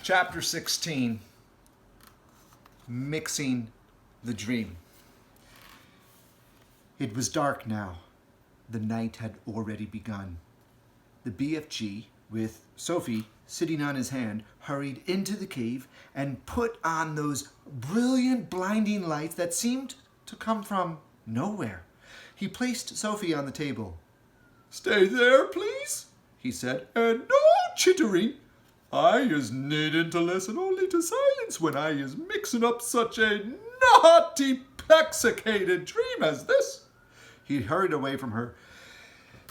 Chapter 16, Mixing the Dream. It was dark now. The night had already begun. The BFG, with Sophie sitting on his hand, hurried into the cave and put on those brilliant, blinding lights that seemed to come from nowhere. He placed Sophie on the table. "Stay there, please," he said, "and no chittering. I is needing to listen only to silence when I is mixing up such a naughty, pexicated dream as this." He hurried away from her.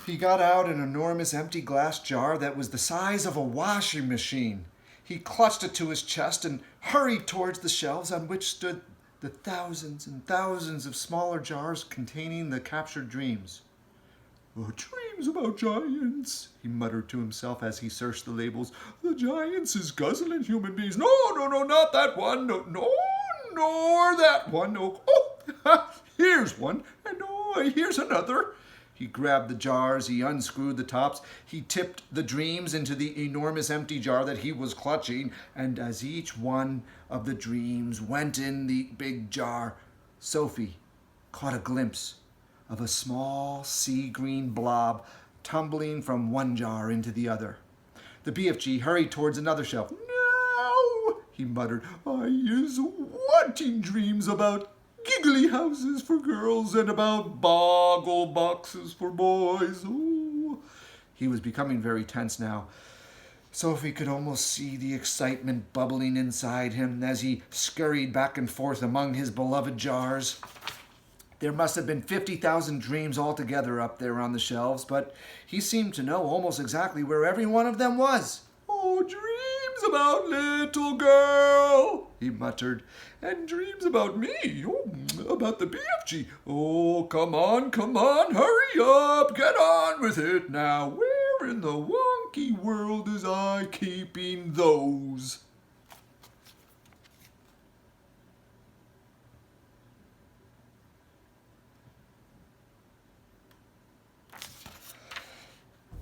He got out an enormous empty glass jar that was the size of a washing machine. He clutched it to his chest and hurried towards the shelves on which stood the thousands and thousands of smaller jars containing the captured dreams. "Oh, dreams about giants," he muttered to himself as he searched the labels. "The giants is guzzling human beings. No, not that one. No, nor that one. No. Oh, here's one. And oh, here's another." He grabbed the jars, he unscrewed the tops, he tipped the dreams into the enormous empty jar that he was clutching, and as each one of the dreams went in the big jar, Sophie caught a glimpse of a small sea-green blob tumbling from one jar into the other. The BFG hurried towards another shelf. "Now," he muttered, "I is wanting dreams about giggly houses for girls and about boggle boxes for boys." Oh. He was becoming very tense now. Sophie could almost see the excitement bubbling inside him as he scurried back and forth among his beloved jars. There must have been 50,000 dreams altogether up there on the shelves, but he seemed to know almost exactly where every one of them was. "Oh, dreams about little girl," he muttered, "and dreams about me. Oh, about the BFG. Oh, come on, hurry up, get on with it now. Where in the wonky world is I keeping those?"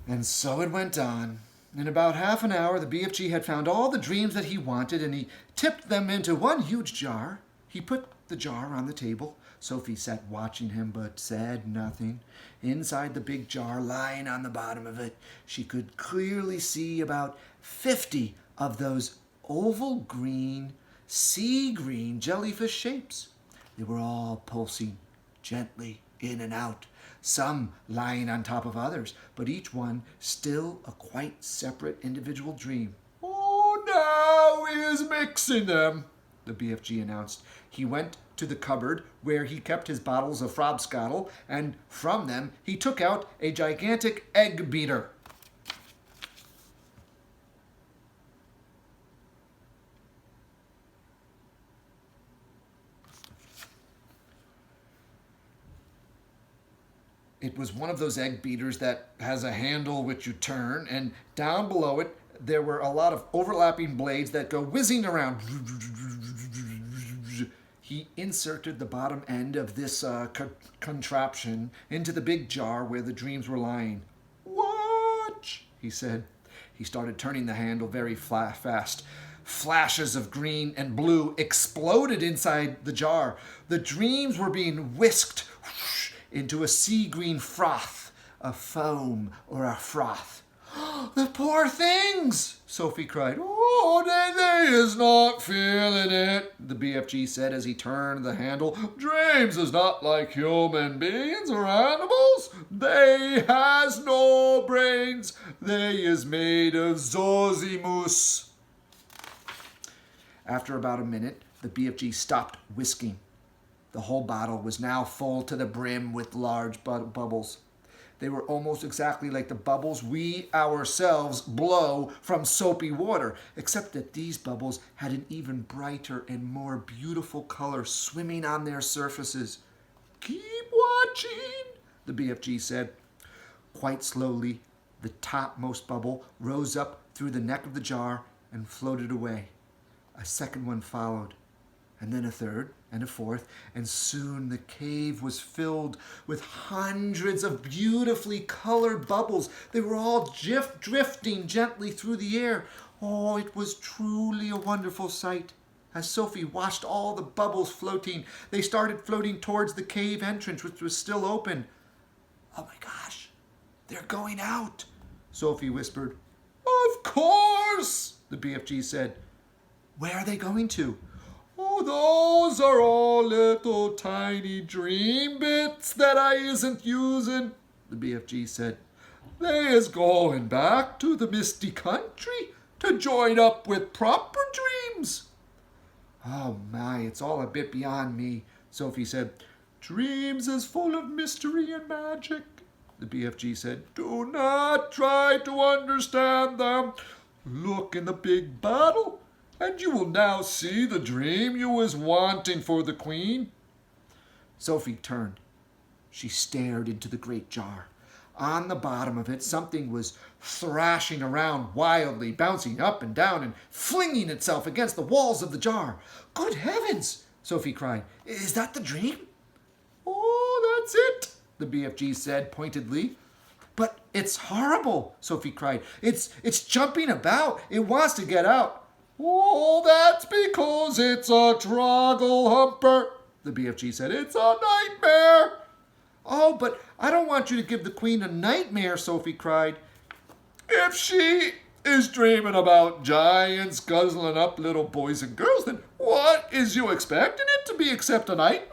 And so it went on. In about half an hour, the BFG had found all the dreams that he wanted, and he tipped them into one huge jar. He put the jar on the table. Sophie sat watching him, but said nothing. Inside the big jar, lying on the bottom of it, she could clearly see about 50 of those oval green, sea green jellyfish shapes. They were all pulsing gently in and out, some lying on top of others, but each one still a quite separate individual dream. "Oh, now he is mixing them," the BFG announced. He went to the cupboard where he kept his bottles of frobscottle, and from them he took out a gigantic egg beater. It was one of those egg beaters that has a handle which you turn, and down below it there were a lot of overlapping blades that go whizzing around. He inserted the bottom end of this contraption into the big jar where the dreams were lying. "Watch," he said. He started turning the handle very fast. Flashes of green and blue exploded inside the jar. The dreams were being whisked into a sea green froth, a foam or a froth. "The poor things!" Sophie cried. "Oh, they is not feeling it," the BFG said as he turned the handle. "Dreams is not like human beings or animals. They has no brains. They is made of zosimus." After about a minute, the BFG stopped whisking. The whole bottle was now full to the brim with large bubbles. They were almost exactly like the bubbles we ourselves blow from soapy water, except that these bubbles had an even brighter and more beautiful color swimming on their surfaces. "Keep watching," the BFG said. Quite slowly, the topmost bubble rose up through the neck of the jar and floated away. A second one followed, and then a third, and a fourth, and soon the cave was filled with hundreds of beautifully colored bubbles. They were all drifting gently through the air. Oh, it was truly a wonderful sight. As Sophie watched all the bubbles floating, they started floating towards the cave entrance, which was still open. Oh my gosh, they're going out, Sophie whispered. Of course, the BFG said. Where are they going to? Oh, those are all little tiny dream bits that I isn't using, the BFG said. They is going back to the misty country to join up with proper dreams. Oh my, it's all a bit beyond me, Sophie said. Dreams is full of mystery and magic, the BFG said. Do not try to understand them. Look in the big bottle, and you will now see the dream you was wanting for the Queen. Sophie turned. She stared into the great jar. On the bottom of it, something was thrashing around wildly, bouncing up and down and flinging itself against the walls of the jar. Good heavens, Sophie cried. Is that the dream? Oh, that's it, the BFG said pointedly. But it's horrible, Sophie cried. It's jumping about. It wants to get out. Oh, that's because it's a troggle humper, the BFG said. It's a nightmare. Oh, but I don't want you to give the Queen a nightmare, Sophie cried. If she is dreaming about giants guzzling up little boys and girls, then what is you expecting it to be except a nightmare?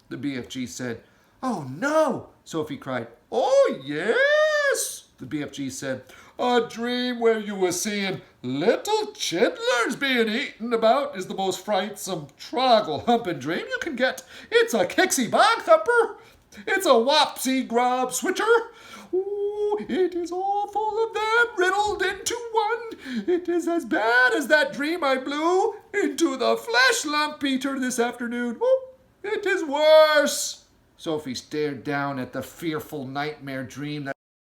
The BFG said. Oh, no, Sophie cried. Oh, yes, the BFG said. A dream where you were seeing little chidlers being eaten about is the most frightsome troggle humping dream you can get. It's a kicksy bog thumper. It's a wopsy grub switcher. Ooh, it is all full of them riddled into one. It is as bad as that dream I blew into the flesh lump eater this afternoon. Oh, it is worse. Sophie stared down at the fearful nightmare dream that